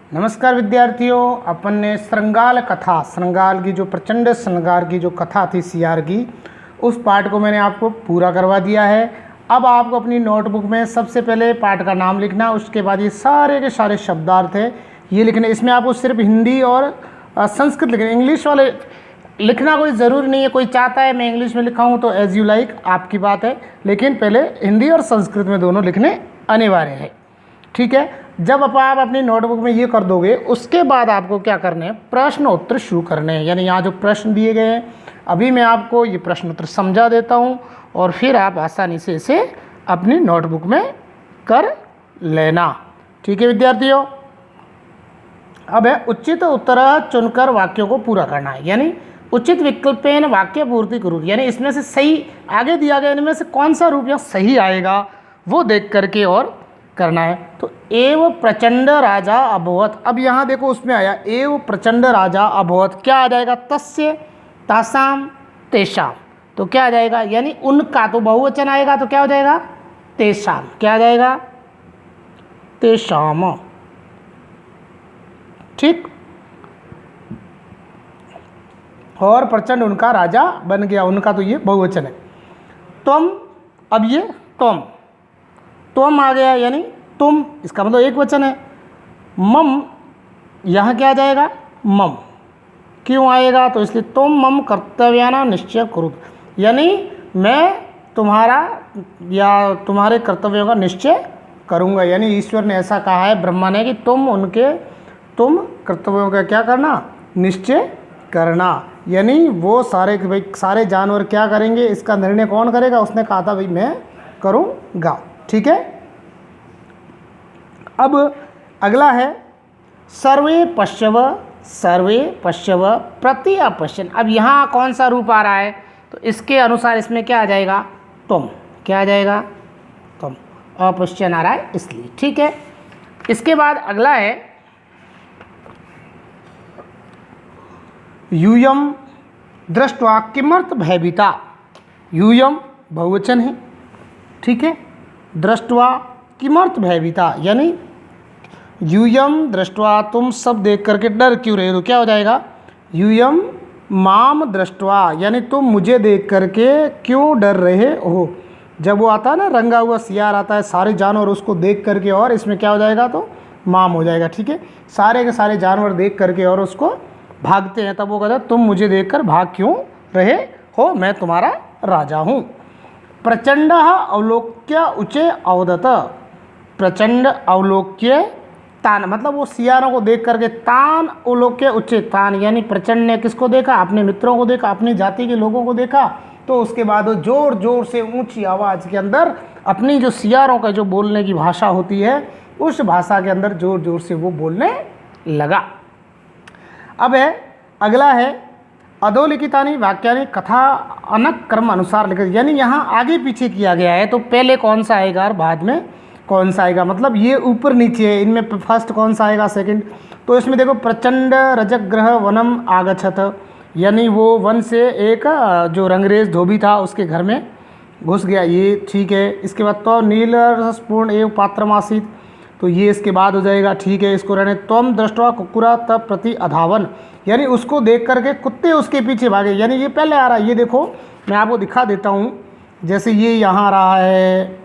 नमस्कार विद्यार्थियों, अपन ने श्रृंगाल कथा, श्रृंगाल की जो प्रचंड श्रृंगार की जो कथा थी सियार की, उस पाठ को मैंने आपको पूरा करवा दिया है। अब आपको अपनी नोटबुक में सबसे पहले पाठ का नाम लिखना, उसके बाद ये सारे के सारे शब्दार्थ है ये लिखने। इसमें आपको सिर्फ हिंदी और संस्कृत लिखना, इंग्लिश वाले लिखना कोई ज़रूरी नहीं है। कोई चाहता है मैं इंग्लिश में लिखाऊँ तो एज़ यू लाइक, आपकी बात है, लेकिन पहले हिंदी और संस्कृत में दोनों लिखने अनिवार्य है। ठीक है, जब आप अपनी नोटबुक में ये कर दोगे, उसके बाद आपको क्या करने हैं, प्रश्न उत्तर शुरू करने हैं। यानी यहाँ जो प्रश्न दिए गए हैं, अभी मैं आपको ये प्रश्न उत्तर समझा देता हूँ और फिर आप आसानी से इसे अपनी नोटबुक में कर लेना। ठीक है विद्यार्थियों, अब है उचित उत्तर चुनकर वाक्यों को पूरा करना है। यानी उचित विकल्पेन वाक्य पूर्ति करूँ, यानी इसमें से सही आगे दिया गया इनमें से कौन सा रूप या सही आएगा वो देख करके और करना है। तो एव प्रचंड राजा अभवत, अब यहाँ देखो उसमें आया एव प्रचंड राजा अभवत, क्या आ जाएगा, तस्य तासाम तेषाम, तो क्या आ जाएगा, यानी उनका, तो बहुवचन आएगा तो क्या हो जाएगा, तेषाम, क्या आ जाएगा, तेषाम। ठीक, और प्रचंड उनका राजा बन गया, उनका तो ये बहुवचन है। तुम, अब ये तुम आ गया, यानी तुम, इसका मतलब एक वचन है। मम, यहाँ क्या आ जाएगा, मम, क्यों आएगा, तो इसलिए तुम मम कर्तव्याना निश्चय करो, यानी मैं तुम्हारा या तुम्हारे कर्तव्यों का निश्चय करूँगा। यानी ईश्वर ने ऐसा कहा है, ब्रह्मा ने, कि तुम कर्तव्यों का क्या करना, निश्चय करना। यानी वो सारे भाई सारे जानवर क्या करेंगे, इसका निर्णय कौन करेगा, उसने कहा था भाई मैं करूँगा। ठीक है, अब अगला है सर्वे पश्यव प्रति अपश्यन। अब यहाँ कौन सा रूप आ रहा है, तो इसके अनुसार इसमें क्या आ जाएगा, तुम, क्या आ जाएगा, तुम, अपश्यन आ रहा है इसलिए। ठीक है, इसके बाद अगला है यूयम दृष्ट्वा किमर्थ भयभीता। यूयम बहुवचन है, ठीक है, दृष्ट्वा किमर्थ भयभीता, यानी यूयम दृष्ट्वा, तुम सब देख करके डर क्यों रहे हो, क्या हो जाएगा, यूयम माम दृष्ट्वा, यानी तुम मुझे देख करके क्यों डर रहे हो। जब वो आता है ना, रंगा हुआ सियार आता है, सारे जानवर उसको देख करके, और इसमें क्या हो जाएगा, तो माम हो जाएगा। ठीक है, सारे के सारे जानवर देख करके और उसको भागते हैं, तब वो कहता है तुम मुझे देखकर भाग क्यों रहे हो, मैं तुम्हारा राजा हूँ। प्रचंड अवलोक्य उचे अवदत, प्रचंड अवलोक्य तान, मतलब वो सियारों को देख करके, तान अवलोक्य उच्चे तान, यानी प्रचंड ने किसको देखा, अपने मित्रों को देखा, अपनी जाति के लोगों को देखा, तो उसके बाद वो जोर जोर से ऊंची आवाज़ के अंदर अपनी जो सियारों का जो बोलने की भाषा होती है, उस भाषा के अंदर जोर जोर से वो बोलने लगा। अब है अगला है अधोलिखितानि वाक्यानि कथा अनक क्रम अनुसार लिखित, यानी यहाँ आगे पीछे किया गया है, तो पहले कौन सा आएगा और बाद में कौन सा आएगा, मतलब ये ऊपर नीचे है, इनमें फर्स्ट कौन सा आएगा, सेकंड। तो इसमें देखो प्रचंड रजग्रह वनम आगछत, यानी वो वन से एक जो रंगरेज धोबी था उसके घर में घुस गया, ये ठीक है। इसके बाद तो नील रसपूर्ण एवं पात्रमासीत, तो ये इसके बाद हो जाएगा, ठीक है, इसको रहने। त्वम दृष्ट्वा कुक्कुरा तब प्रति अधावन, यानी उसको देख करके कुत्ते उसके पीछे भागे, यानी ये पहले आ रहा है। ये देखो मैं आपको दिखा देता हूँ, जैसे ये यहाँ आ रहा है,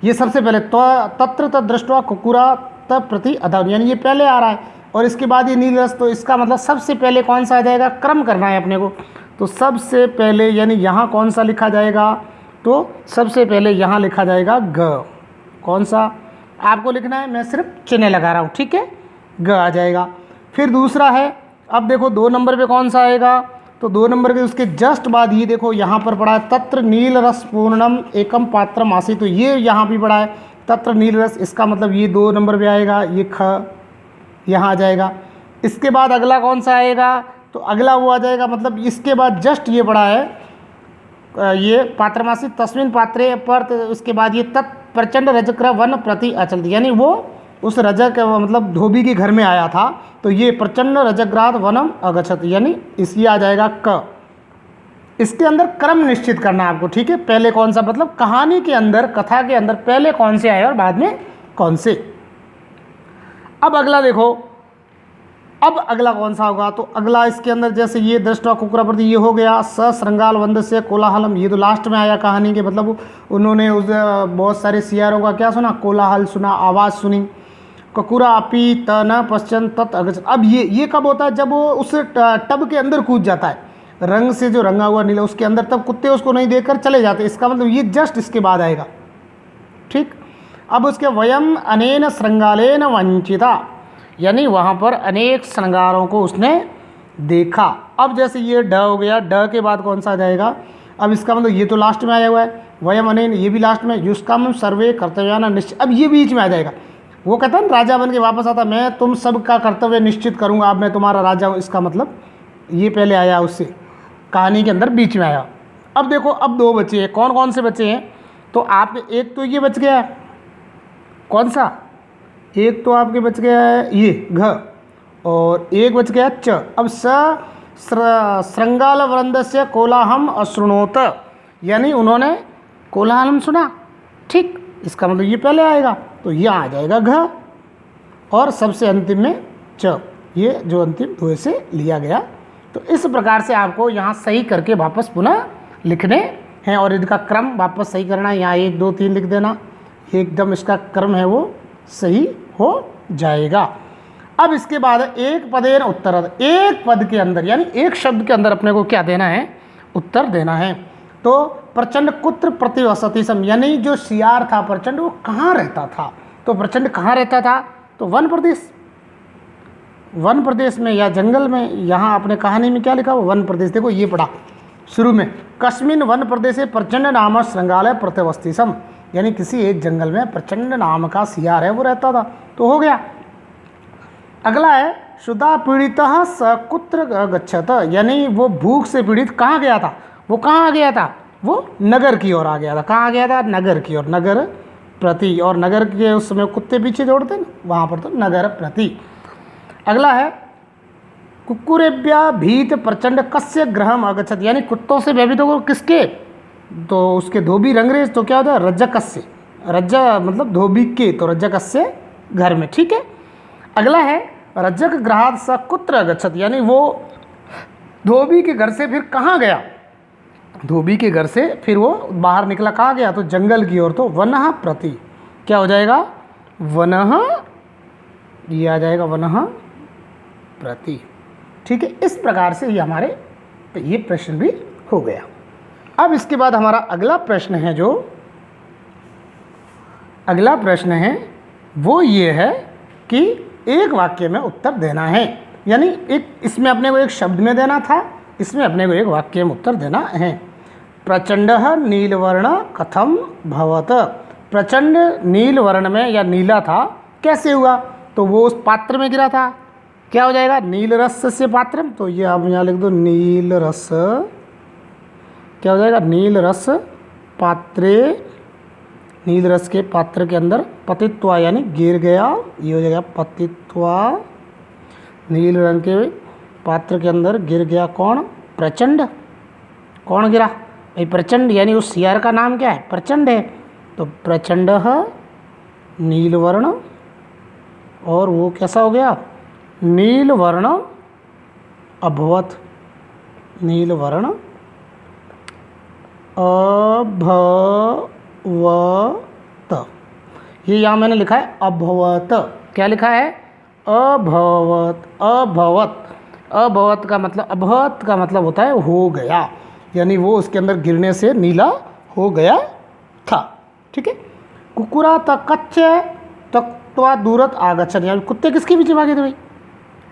ये सबसे पहले तो तत्र तद दृष्ट्वा कुक्कुरा तब प्रति अधावन, यानी ये पहले आ रहा है, और इसके बाद ये नील रस, तो इसका मतलब सबसे पहले कौन सा आ जाएगा, क्रम करना है अपने को। तो सबसे पहले यानी यहाँ कौन सा लिखा जाएगा, तो सबसे पहले यहाँ लिखा जाएगा ग, कौन सा आपको लिखना है, मैं सिर्फ चिन्ह लगा रहा हूँ, ठीक है, ग आ जाएगा। फिर दूसरा है, अब देखो 2 नंबर पे कौन सा आएगा, तो 2 नंबर के उसके जस्ट बाद ये देखो यहाँ पर पड़ा है तत्र नील रस पूर्णम एकम पात्रम आसी, तो ये यहाँ भी पड़ा है तत्र नील रस, इसका मतलब ये 2 नंबर पे आएगा, ये ख यहाँ आ जाएगा। इसके बाद अगला कौन सा आएगा, तो अगला वो आ जाएगा, मतलब इसके बाद जस्ट ये पड़ा है ये पात्रमासी तस्मिन पात्रे पर, तो इसके बाद ये तत् प्रचंड रजग्रह वन प्रति अचल, यानी वो उस रजक मतलब धोबी के घर में आया था, तो ये प्रचंड रजग्रात वनम अगछत, यानी इसलिए आ जाएगा क। इसके अंदर क्रम निश्चित करना है आपको, ठीक है, पहले कौन सा, मतलब कहानी के अंदर, कथा के अंदर पहले कौन से आए और बाद में कौन से। अब अगला देखो, अब अगला कौन सा होगा, तो अगला इसके अंदर जैसे ये दृष्टवा कुकुरा प्रति ये हो गया, सश्रृंगाल वंद से कोलाहलम, ये तो लास्ट में आया कहानी के, मतलब उन्होंने उस बहुत सारे सियारों का क्या सुना, कोलाहल सुना, आवाज़ सुनी। ककुरा अपी त न पश्चन तत् अगछत, अब ये कब होता है, जब वो उस टब के अंदर कूद जाता है, रंग से जो रंगा हुआ नीला उसके अंदर, तब कुत्ते उसको नहीं देखकर चले जाते, इसका मतलब ये जस्ट इसके बाद आएगा। ठीक, अब उसके वयम अनेन श्रृंगालेन वंचिता, यानी वहाँ पर अनेक श्रृंगारों को उसने देखा। अब जैसे ये ड हो गया, ड के बाद कौन सा आ जाएगा, अब इसका मतलब ये तो लास्ट में आया हुआ है, वयम अनेन ये भी लास्ट में, युष्काम सर्वे कर्तव्याना निश्चित, अब ये बीच में आ जाएगा। वो कहता है ना राजा बन के वापस आता, मैं तुम सब का कर्तव्य निश्चित करूँगा, अब मैं तुम्हारा राजा हूँ, इसका मतलब ये पहले आया उससे कहानी के अंदर बीच में आया। अब देखो, अब दो बचे हैं, कौन कौन से बचे हैं, तो आपके एक तो ये बच गया है, कौन सा, एक तो आपके बच गया है ये घ, और एक बच गया च। अब श्रृंगाल वृंद से कोलाहम अश्रुणोत, यानी उन्होंने कोलाहलम सुना। ठीक, इसका मतलब ये पहले आएगा, तो ये आ जाएगा घ, और सबसे अंतिम में च, ये जो अंतिम धुएं से लिया गया। तो इस प्रकार से आपको यहाँ सही करके वापस पुनः लिखने हैं, और इनका क्रम वापस सही करना है, यहाँ 1 2 3 लिख देना, एकदम इसका क्रम है वो सही हो जाएगा। अब इसके बाद एक पदेन उत्तर, एक पद के अंदर यानी एक शब्द के अंदर अपने को क्या देना है, उत्तर देना है। तो प्रचंड कुत्र प्रतिवसति सम, यानी जो सियार था प्रचंड, वो कहाँ रहता था, तो प्रचंड कहाँ रहता था, तो वन प्रदेश, वन प्रदेश में या जंगल में। यहाँ आपने कहानी में क्या लिखा, वो वन प्रदेश, देखो ये पढ़ा शुरू में, कस्मिन वन प्रदेशे प्रचंड नाम श्रृंगालय प्रतिवस्ति सम, यानी किसी एक जंगल में प्रचंड नाम का सियार है वो रहता था, तो हो गया। अगला है शुदा पीड़ितः सकुत्र गच्छत, यानी वो भूख से पीड़ित कहाँ गया था, वो कहाँ गया था, वो नगर की ओर आ गया था। कहाँ गया था, नगर की ओर, नगर प्रति, और नगर के उस समय कुत्ते पीछे दौड़ते ना, वहाँ पर तो नगर प्रति। अगला है कुक्कुरेभ्या भीत प्रचंड कस्य गृहम अगच्छत, यानी कुत्तों से भयभीत हो किसके, तो उसके धोबी रंगरेज, तो क्या होता है रज्जकस्य, रज्जा मतलब धोबी के, तो रज्जकस्य घर में। ठीक है, अगला है रज्जक ग्रहात स कुत्र अगच्छत, यानी वो धोबी के घर से फिर कहाँ गया, धोबी के घर से फिर वो बाहर निकला, कहाँ गया, तो जंगल की ओर, तो वनः प्रति, क्या हो जाएगा, वनः, ये आ जाएगा वनः प्रति। ठीक है, इस प्रकार से ये हमारे ये प्रश्न भी हो गया। अब इसके बाद हमारा अगला प्रश्न है, जो अगला प्रश्न है वो ये है कि एक वाक्य में उत्तर देना है, यानी एक इसमें अपने को एक शब्द में देना था, इसमें अपने को एक वाक्य में उत्तर देना है। प्रचंड नीलवर्ण कथम भवत, प्रचंड नील वर्ण में या नीला था, कैसे हुआ, तो वो उस पात्र में गिरा था, क्या हो जाएगा, नील रस से पात्रम, तो ये आप यहाँ लिख दो नील रस, क्या हो जाएगा, नील रस पात्रे, नील रस के पात्र के अंदर पतित्वा यानी गिर गया, ये हो जाएगा पतित्वा, नील रंग के पात्र के अंदर गिर गया कौन, प्रचंड, कौन गिरा भाई, प्रचंड, यानी उस सियार का नाम क्या है, प्रचंड है, तो प्रचंड नीलवर्ण, और वो कैसा हो गया, नीलवर्ण अभवत, नीलवर्ण अभवत, ये यहाँ मैंने लिखा है अभवत, क्या लिखा है, अभवत, अभवत, अभवत का मतलब, अभवत का मतलब होता है हो गया, यानी वो उसके अंदर गिरने से नीला हो गया था। ठीक है, कुकुरा तकच्च तक्त्वा दूरत आगच्छन, यानी कुत्ते किसके पीछे भागे थे भाई,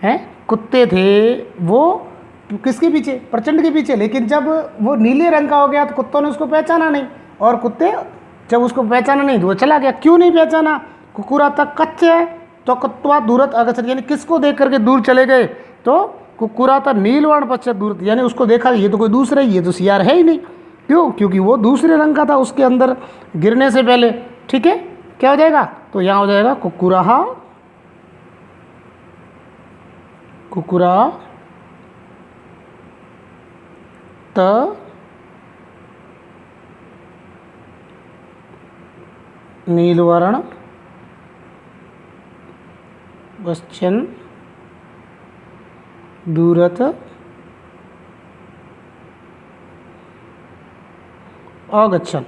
हैं कुत्ते थे वो किसके पीछे, प्रचंड के पीछे, लेकिन जब वो नीले रंग का हो गया तो कुत्तों ने उसको पहचाना नहीं, और कुत्ते जब उसको पहचाना नहीं तो वो चला गया। क्यों नहीं पहचाना, कुकुरा तक कच्चे तो कत्वा दूरत अगच्छत, यानी किसको देख करके दूर चले गए, तो कुकुरा था नीलवर्ण पश्चात दूरत, यानी उसको देखा ये तो कोई दूसरा ही, ये तो सियार है ही नहीं, क्यों, क्योंकि वो दूसरे रंग का था उसके अंदर गिरने से पहले। ठीक है, क्या हो जाएगा, तो यहाँ हो जाएगा कुकुरा, कुकुरा त नीलवर्ण पश्चन दूरत अगच्छन,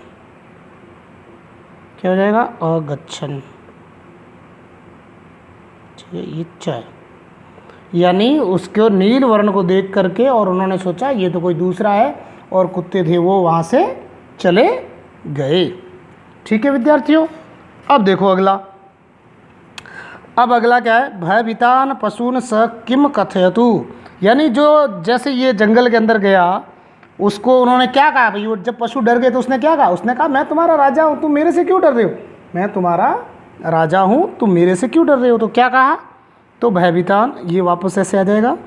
क्या हो जाएगा, अगच्छन। ठीक है, ये च है, यानी उसको नील वर्ण को देख करके और उन्होंने सोचा ये तो कोई दूसरा है और कुत्ते थे वो वहाँ से चले गए। ठीक है विद्यार्थियों, अब देखो अगला। अब अगला क्या है, भयभीतान पशून स किम कथयतु, यानी जो जैसे ये जंगल के अंदर गया उसको उन्होंने क्या कहा भाई, वो जब पशु डर गए तो उसने क्या कहा, उसने कहा मैं तुम्हारा राजा हूँ, तुम मेरे से क्यों डर रहे हो, मैं तुम्हारा राजा हूँ, तुम मेरे से क्यों डर रहे हो। तो क्या कहा, तो भयभीतान, ये वापस ऐसे आ जाएगा,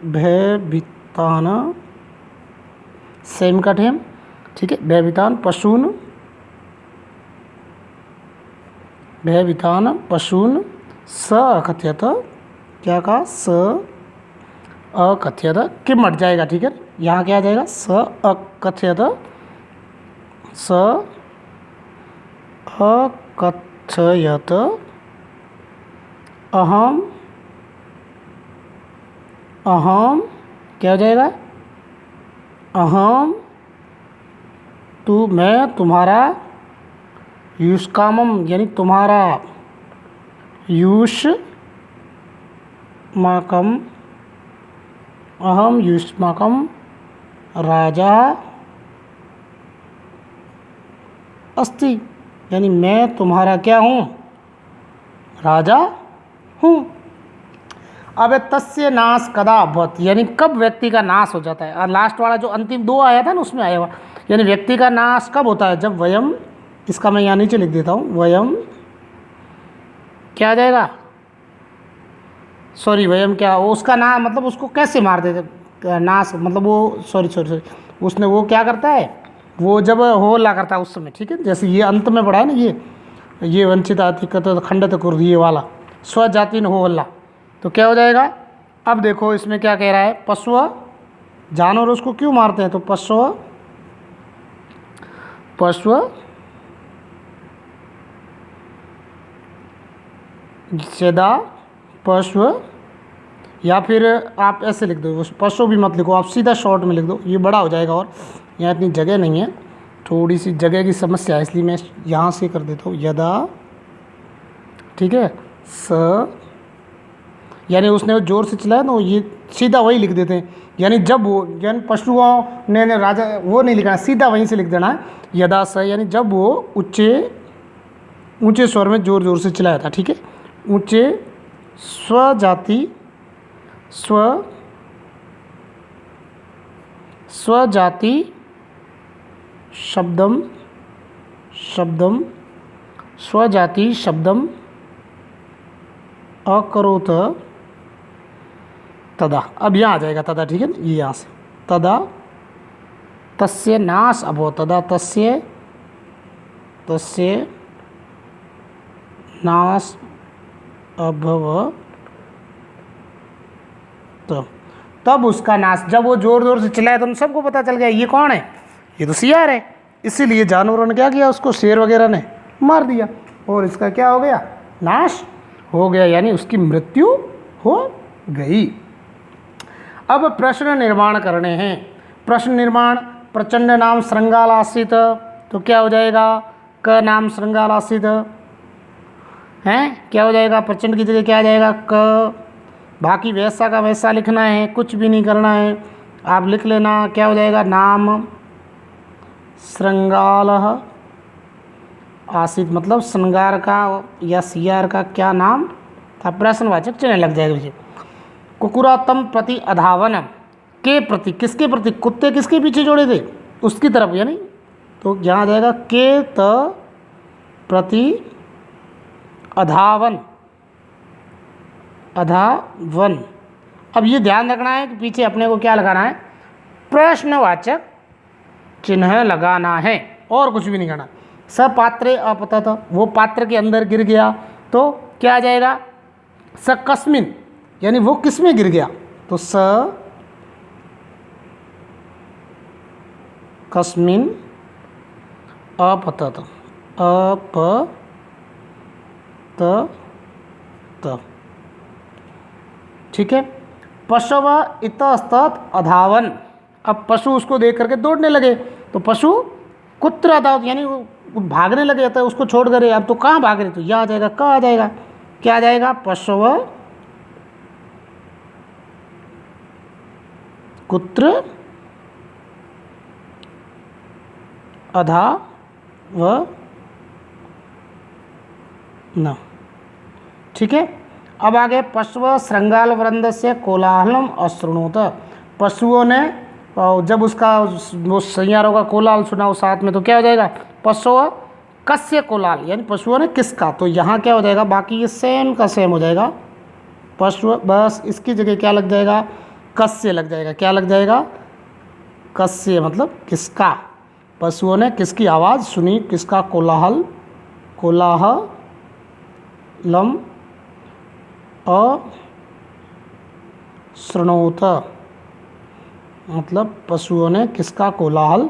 भयभीतान सेम का ठेम। ठीक है, भयभीतान पशून, भयभीतान पशून स अकथयत, क्या कहा, स अकथयत, किम हट जाएगा। ठीक है, यहाँ क्या आ जाएगा, स अकथयत, स अकथयत अहम, अहम क्या हो जाएगा, अहम तू, मैं तुम्हारा, युष्कामम यानी तुम्हारा, युष्माकम, अहम युष्माकम राजा अस्ति, यानी मैं तुम्हारा क्या हूँ, राजा हूँ। अब तस्य नाश कदा अभवत्, यानी कब व्यक्ति का नाश हो जाता है। और लास्ट वाला जो अंतिम दो आया था ना उसमें आया हुआ, यानी व्यक्ति का नाश कब होता है, जब वयम, इसका मैं यहाँ नीचे लिख देता हूँ, वयम क्या आ जाएगा, सॉरी वयम क्या, वो उसका नाम मतलब उसको कैसे मार देते, नाश मतलब वो सॉरी उसने वो क्या करता है, वो जब होला करता है उस समय। ठीक है, जैसे ये अंत में पढ़ा है ना, ये वंचित आतिकत खंडित कुर्द, ये वाला स्वजाति न हो हल्ला, तो क्या हो जाएगा। अब देखो इसमें क्या कह रहा है, पशु, जानवर उसको क्यों मारते हैं, तो पशु सदा पशु, या फिर आप ऐसे लिख दो, पशु भी मत लिखो, आप सीधा शॉर्ट में लिख दो, ये बड़ा हो जाएगा और यहाँ इतनी जगह नहीं है, थोड़ी सी जगह की समस्या है, इसलिए मैं यहाँ से कर देता हूँ, यदा। ठीक है, स, यानी उसने जोर से चलाया तो ये सीधा वही लिख देते हैं, यानी जब वो, यानी पशुओं ने राजा वो नहीं लिखना, सीधा वहीं से लिख देना है, यदा स, यानी जब वो ऊंचे स्वर में जोर जोर से चलाया था। ठीक है, ऊंचे स्वजाति शब्दम स्वजाति शब्दम अकरोत तदा, अब यहाँ आ जाएगा तदा। ठीक है ना, ये यहाँ से तदा तस्य नाश अभवत्, तदा तस्य नाश अभवत्, तब उसका नाश, जब वो जोर जोर से चिल्लाया तो उन सबको पता चल गया ये कौन है, ये तो सियार है, इसीलिए जानवरों ने क्या किया, उसको शेर वगैरह ने मार दिया और इसका क्या हो गया, नाश हो गया, यानी उसकी मृत्यु हो गई। अब प्रश्न निर्माण करने हैं। प्रश्न निर्माण, प्रचंड नाम श्रृंगालासित, तो क्या हो जाएगा, क नाम श्रृंगालासित हैं, क्या हो जाएगा, प्रचंड की जगह क्या आ जाएगा, क। बाकी वैसा का वैसा लिखना है, कुछ भी नहीं करना है, आप लिख लेना, क्या हो जाएगा, नाम श्रृंगाल आसित, मतलब श्रृंगार का या सियार का क्या नाम था, प्रश्नवाचक चिन्ह लग जाएगा पीछे। कुकुरातम प्रति अधावन, के प्रति, किसके प्रति, कुत्ते किसके पीछे जोड़े थे, उसकी तरफ, यानी तो यहाँ आ जाएगा के त प्रति अधावन, अधावन। अब ये ध्यान रखना है कि पीछे अपने को क्या लगाना है, प्रश्नवाचक चिन्ह लगाना है और कुछ भी नहीं करना। सपात्रे अपतत, वो पात्र के अंदर गिर गया, तो क्या आ जाएगा, सकस्मिन, यानी वो किस में गिर गया, तो स कस्मिन अपतत, अपत त, ठीक है। पशव इतस्तत अधावन, अब पशु उसको देख करके दौड़ने लगे, तो पशु कुत्र अधावत यानी वो भागने लगे, तो उसको छोड़ कर अब तो कहाँ भाग रहे, तो यह आ जाएगा, कहाँ आ जाएगा, क्या आ जाएगा, पशव कुत्र अधा व न, ठीक है। अब आगे पशु श्रृंगाल वृंद से कोलाहलम अश्रुणोत, पशुओं ने जब उसका वो सैयारों का कोलाहल सुना उस साथ में, तो क्या हो जाएगा, पशु कस्य कोलाहल यानी पशुओं ने किसका, तो यहाँ क्या हो जाएगा, बाकी ये सेम का सेम हो जाएगा, पशु बस इसकी जगह क्या लग जाएगा, कस्य लग जाएगा, क्या लग जाएगा, कस्य मतलब किसका, पशुओं ने किसकी आवाज़ सुनी, किसका कोलाहल, कोलाहलम अश्रुणोत मतलब पशुओं ने किसका कोलाहल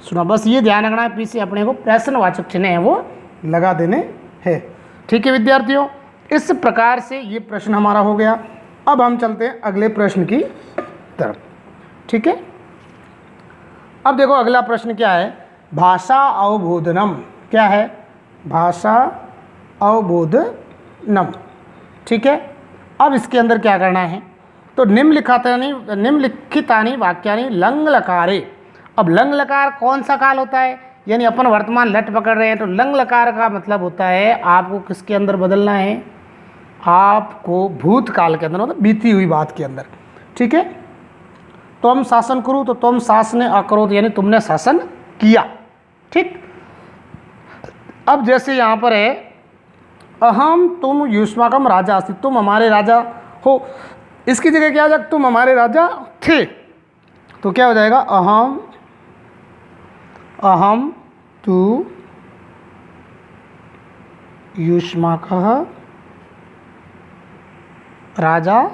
सुना। बस ये ध्यान रखना है, पीछे अपने को प्रश्नवाचक चिन्ह है वो लगा देने हैं, ठीक है विद्यार्थियों। इस प्रकार से ये प्रश्न हमारा हो गया। अब हम चलते हैं अगले प्रश्न की तरफ, ठीक है। अब देखो अगला प्रश्न क्या है, भाषा अवबोधनम, क्या है, भाषा अवबोधनम, ठीक है। अब इसके अंदर क्या करना है, तो निम्नलिखितानि वाक्यानि लंग लकारे। अब लंग लकार कौन सा काल होता है, यानी अपन वर्तमान लट पकड़ रहे हैं, तो लंग लकार का मतलब होता है आपको किसके अंदर बदलना है, आपको भूतकाल के अंदर, मतलब बीती हुई बात के अंदर, ठीक है। तुम शासन करो, तो तुम शासन अकरोत यानी तुमने शासन किया, ठीक। अब जैसे यहाँ पर है अहम तुम युष्माकम राजा अस्ति, तुम हमारे राजा हो, इसकी जगह क्या हो जाएगा, तुम हमारे राजा थे, तो क्या हो जाएगा, अहम तु युष्माकः राजा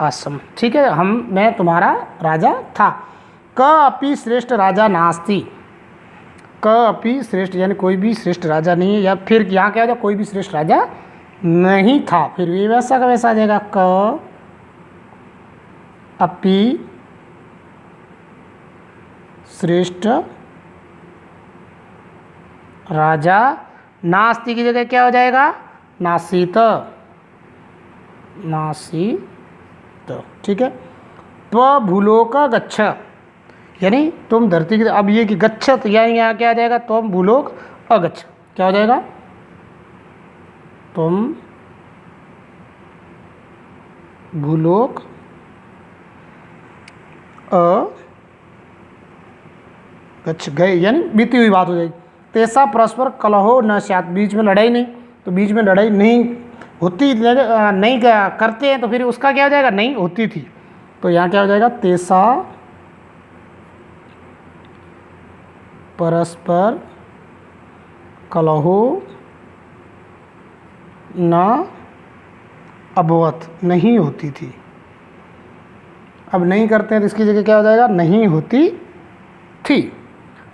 आसम, ठीक है, मैं तुम्हारा राजा था। क अपि श्रेष्ठ राजा नास्ति, क अपि श्रेष्ठ यानी कोई भी श्रेष्ठ राजा नहीं है, या फिर यहाँ क्या हो जाए, कोई भी श्रेष्ठ राजा नहीं था, फिर भी वैसा का वैसा आ जाएगा, क अपि श्रेष्ठ राजा नास्ति की जगह क्या हो जाएगा, नासीत, ठीक है। त्वभूलोक गच्छ यानी तुम धरती की, अब ये कि गच्छत यानी यहाँ क्या आ जाएगा, तुम भूलोक अगच्छ, क्या हो जाएगा, तुम भूलोक गच्छ गए यानी बीती हुई बात हो जाएगी। तेसा परस्पर कलहो न स्यात्, बीच में लड़ाई नहीं, तो बीच में लड़ाई नहीं होती, नहीं करते हैं, तो फिर उसका क्या हो जाएगा, नहीं होती थी, तो यहाँ क्या हो जाएगा, तेसा परस्पर कलहो न अभवत, नहीं होती थी, अब नहीं करते हैं, तो इसकी जगह क्या हो जाएगा, नहीं होती थी।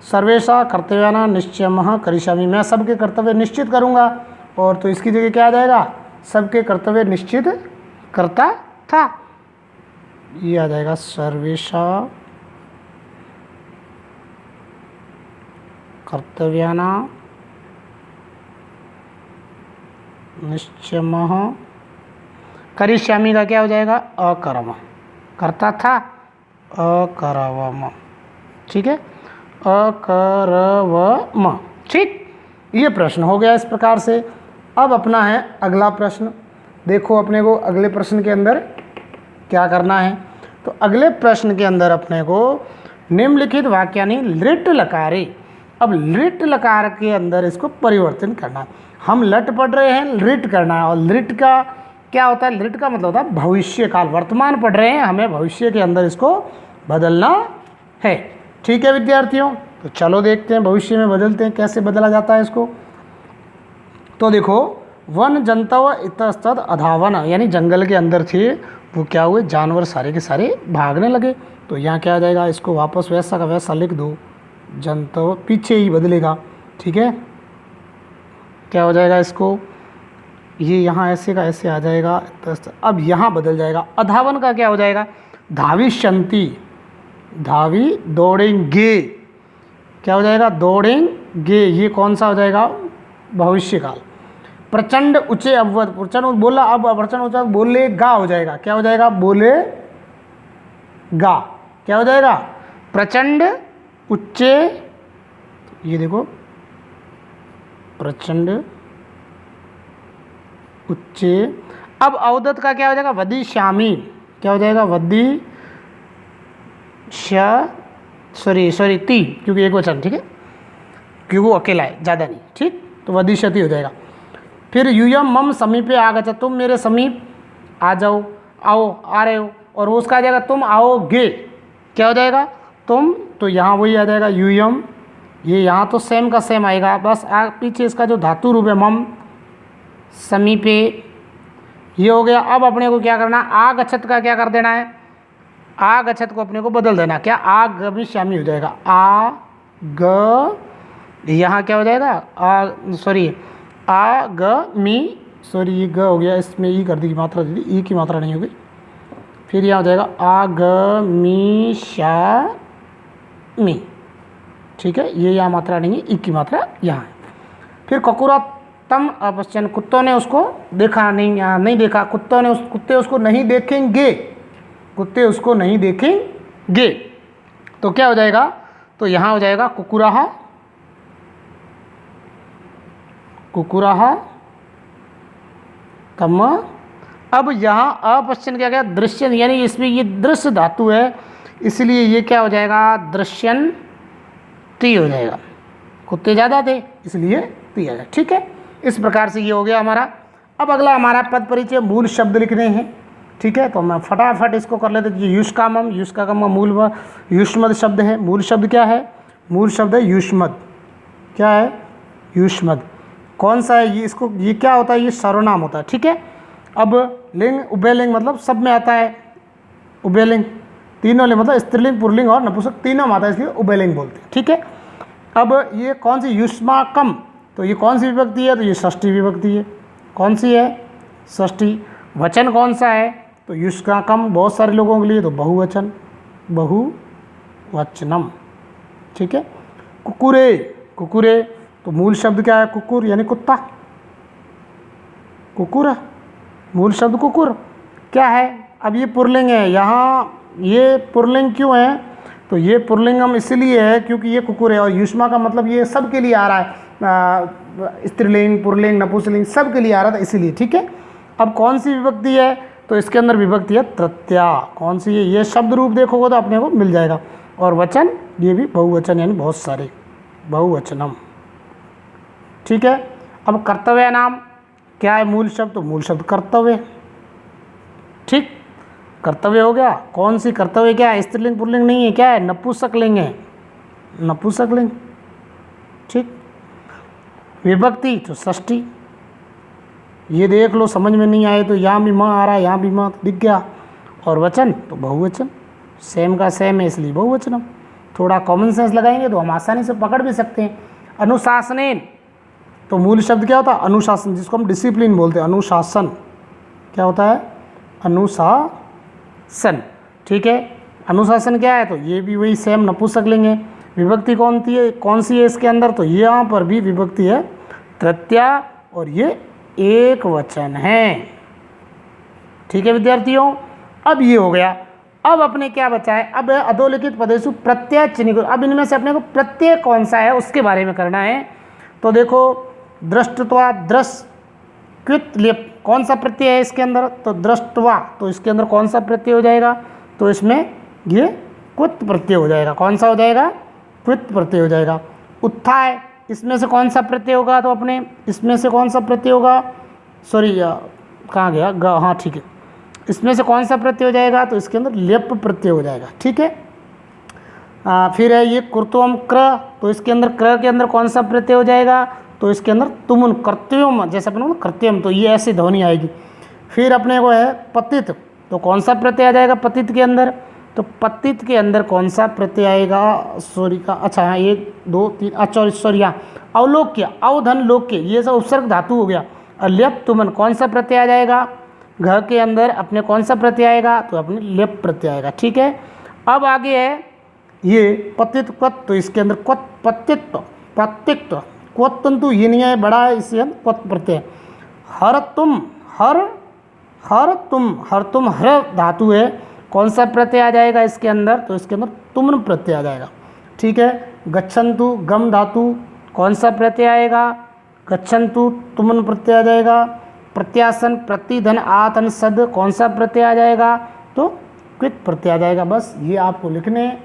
सर्वेशा कर्तव्याना निश्चयमः करिष्यामि, मैं सबके कर्तव्य निश्चित करूँगा, और तो इसकी जगह क्या आ जाएगा, सबके कर्तव्य निश्चित करता था, ये आ जाएगा, सर्वेशा कर्तव्याना निश्चयमः करिष्यामि का क्या हो जाएगा, अकर्म, करता था अकरवम, ठीक है, अकरवम, ठीक। ये प्रश्न हो गया इस प्रकार से। अब अपना है अगला प्रश्न, देखो अपने को अगले प्रश्न के अंदर क्या करना है, तो अगले प्रश्न के अंदर अपने को निम्नलिखित वाक्यानि लृट लकारे, अब लृट लकार के अंदर इसको परिवर्तन करना है। हम लट पढ़ रहे हैं, लृट करना है, और लृट का क्या होता है, लृट का मतलब होता है भविष्य काल, वर्तमान पढ़ रहे हैं, हमें भविष्य के अंदर इसको बदलना है, ठीक है विद्यार्थियों। तो चलो देखते हैं भविष्य में बदलते हैं, कैसे बदला जाता है इसको। तो देखो वन जंतव इतस्तद अधावन, यानी जंगल के अंदर थे वो, क्या हुए, जानवर सारे के सारे भागने लगे, तो यहाँ क्या आ जाएगा, इसको वापस वैसा का वैसा लिख दो, जंतव पीछे ही बदलेगा, ठीक है, क्या हो जाएगा, इसको ये यहाँ ऐसे का ऐसे आ जाएगा, तो अब यहाँ बदल जाएगा। अधावन का क्या हो जाएगा? धाविष्यन्ति, धावी दौड़ेंगे, क्या हो जाएगा? दौड़ेंगे। ये कौन सा हो जाएगा? भविष्यकाल। प्रचंड ऊंचे अवध, प्रचंड बोला, अब प्रचंड ऊंचा बोलेगा हो जाएगा, क्या हो जाएगा? बोलेगा, क्या हो जाएगा? प्रचंड उच्चे, ये देखो प्रचंड उच्चे। अब अवदत का क्या हो जाएगा? वदिष्यामि, क्या हो जाएगा? सॉरी ती, क्योंकि एक वचन, ठीक है, क्योंकि वो अकेला है, ज़्यादा नहीं, ठीक, तो वदिष्यति हो जाएगा। फिर यूयम मम समीपे आगच्छ, तुम मेरे समीप आ जाओ, आओ, आ रहे हो, और उसका आ जाएगा तुम आओगे, क्या हो जाएगा? तुम, तो यहाँ वही आ जाएगा यूयम, ये यहाँ तो सेम का सेम आएगा, बस पीछे इसका जो धातु रूप है मम समीपे, ये हो गया। अब अपने को क्या करना? आगच्छत का क्या कर देना है? आगच्छत को अपने को बदल देना, क्या? आगमिष्यामि हो जाएगा। आ ग, यहाँ क्या हो जाएगा? सॉरी ये ग हो गया, इसमें ई कर दी मात्रा दे दी, ई की मात्रा नहीं होगी। फिर यहाँ हो जाएगा आगमिष्यामि, ठीक है, ये यहाँ मात्रा नहीं है, ई की मात्रा यहाँ है। फिर ककुरतम अपश्यन, कुत्तों ने उसको देखा नहीं देखा, कुत्ते उसको नहीं देखेंगे, कुत्ते उसको नहीं देखेंगे, तो क्या हो जाएगा? तो यहाँ हो जाएगा कुकुरः, तम। अब यहाँ अपश्यन क्या गया? दृश्यन, यानी इसमें ये दृश्य धातु है, इसलिए ये क्या हो जाएगा? दृश्यन ती हो जाएगा, कुत्ते ज़्यादा थे इसलिए ती आ जाएगा, ठीक है। इस प्रकार से ये हो गया हमारा। अब अगला हमारा पद परिचय, मूल शब्द लिखने हैं, ठीक है, तो मैं फटाफट इसको कर लेते हैं। युष्कामम, युष्कामम का मूल युष्मद शब्द है। मूल शब्द क्या है? मूल शब्द है युष्मद, क्या है? युष्मद। कौन सा है ये? इसको, ये क्या होता है? ये सर्वनाम होता है, ठीक है। अब लिंग, उभयलिंग, मतलब सब में आता है, उभयलिंग तीनों लिंग, मतलब स्त्रीलिंग, पुल्लिंग और नपुंसक तीनों में आता है, इसलिए उभयलिंग बोलते हैं, ठीक है। अब ये कौन सी? युष्माकम, तो ये कौन सी विभक्ति है? तो ये षष्ठी विभक्ति है। कौन सी है? षष्ठी। वचन कौन सा है? तो युष्माकम बहुत सारे लोगों के लिए तो बहुवचन, बहुवचनम, ठीक है। कुकुरे, कुकुरे, तो मूल शब्द क्या है? कुकुर, यानी कुत्ता, कुकुर, मूल शब्द कुकुर क्या है? अब ये पुरलिंग है, यहाँ ये पुरलिंग क्यों है? तो ये पुरलिंगम इसलिए है क्योंकि ये कुकुर है, और युष्मा का मतलब ये सब के लिए आ रहा है, स्त्रीलिंग, पुरलिंग, नपुंसकलिंग सब के लिए आ रहा था, इसीलिए, ठीक है। अब कौन सी विभक्ति है? तो इसके अंदर विभक्ति है तृतीया। कौन सी है? ये शब्द रूप देखोगे तो अपने को मिल जाएगा। और वचन, ये भी बहुवचन, यानी बहुत सारे, बहुवचनम, ठीक है। अब कर्तव्य नाम क्या है? मूल शब्द, तो मूल शब्द कर्तव्य, ठीक, कर्तव्य हो गया। कौन सी कर्तव्य? क्या है? स्त्रीलिंग पुल्लिंग नहीं है, क्या है? नपुंसकलिंग है, नपुंसकलिंग, ठीक। विभक्ति तो षष्ठी, ये देख लो, समझ में नहीं आए तो यहाँ भी माँ आ रहा है, यहाँ भी माँ दिख गया। और वचन तो बहुवचन, सेम का सेम है इसलिए बहुवचनम। थोड़ा कॉमन सेंस लगाएंगे तो हम आसानी से पकड़ भी सकते हैं। अनुशासनेन, तो मूल शब्द क्या होता है? अनुशासन, जिसको हम डिसिप्लिन बोलते हैं, अनुशासन, क्या होता है? अनुशासन, ठीक है। अनुशासन क्या है? तो ये भी वही सेम नपुंसकलिंग है। विभक्ति कौन सी है इसके अंदर? तो ये यहाँ पर भी विभक्ति है तृतीया, और ये एक वचन है, ठीक है विद्यार्थियों। अब ये हो गया। अब अपने क्या बचा है? अब अधोलिखित पदेषु प्रत्यय चिन्ह। अब इनमें से अपने को प्रत्यय कौन सा है उसके बारे में करना है। तो देखो, दृष्टत्वा, दृश्य, कृत, लिप, कौन सा प्रत्यय है इसके अंदर? तो दृष्टवा, तो इसके अंदर कौन सा प्रत्यय हो जाएगा? तो इसमें ये कृत प्रत्यय हो जाएगा। कौन सा हो जाएगा? कृत प्रत्यय हो जाएगा। उत्थाय, इसमें से कौन सा प्रत्यय होगा? तो अपने इसमें से कौन सा प्रत्यय होगा? सॉरी, कहाँ गया? ग, हाँ ठीक है। इसमें से कौन सा प्रत्यय हो जाएगा? तो इसके अंदर लेप प्रत्यय हो जाएगा, ठीक है। फिर है ये कुर्तुम क्र, तो इसके अंदर क्र के अंदर कौन सा प्रत्यय हो जाएगा? तो इसके अंदर तुमुन, कर्तव्यम, जैसे अपने को कृत्यम, तो ये ऐसी ध्वनि आएगी। फिर अपने को है पतित, तो कौन सा प्रत्यय आ जाएगा पतित के अंदर? तो पतित के अंदर कौन सा प्रत्यय आएगा? सॉरी का, अच्छा हाँ, 1 2 3, अच्छा सॉरी, यहाँ अवलोक्य, अवधन लोक्य, ये सब उपसर्ग धातु हो गया। ल्यप तुमन कौन सा प्रत्यय आ जाएगा, घ के अंदर अपने कौन सा प्रत्यय आएगा, तो अपने ल्यप प्रत्यय आएगा। ठीक है, अब आगे है ये पतित क्वत, तो इसके अंदर क्वत पतित्व पतित्व क्वत तंतु ये नहीं है, बड़ा है, इससे हम क्वत प्रत्यय। हर तुम हर तुम हर धातु है, कौन सा प्रत्यय आ जाएगा इसके अंदर, तो इसके अंदर तुमन प्रत्यय आ जाएगा। ठीक है, गच्छन्तु गम धातु कौन सा प्रत्यय आएगा, गच्छन्तु तुमन प्रत्यय आ जाएगा। प्रत्यासन प्रतिधन आतन सद कौन सा प्रत्यय आ जाएगा, तो कृत प्रत्यय आ जाएगा। बस ये आपको लिखने हैं।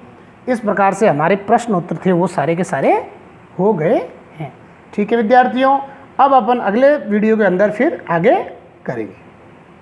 इस प्रकार से हमारे प्रश्न उत्तर थे वो सारे के सारे हो गए हैं। ठीक है विद्यार्थियों, अब अपन अगले वीडियो के अंदर फिर आगे करेंगे।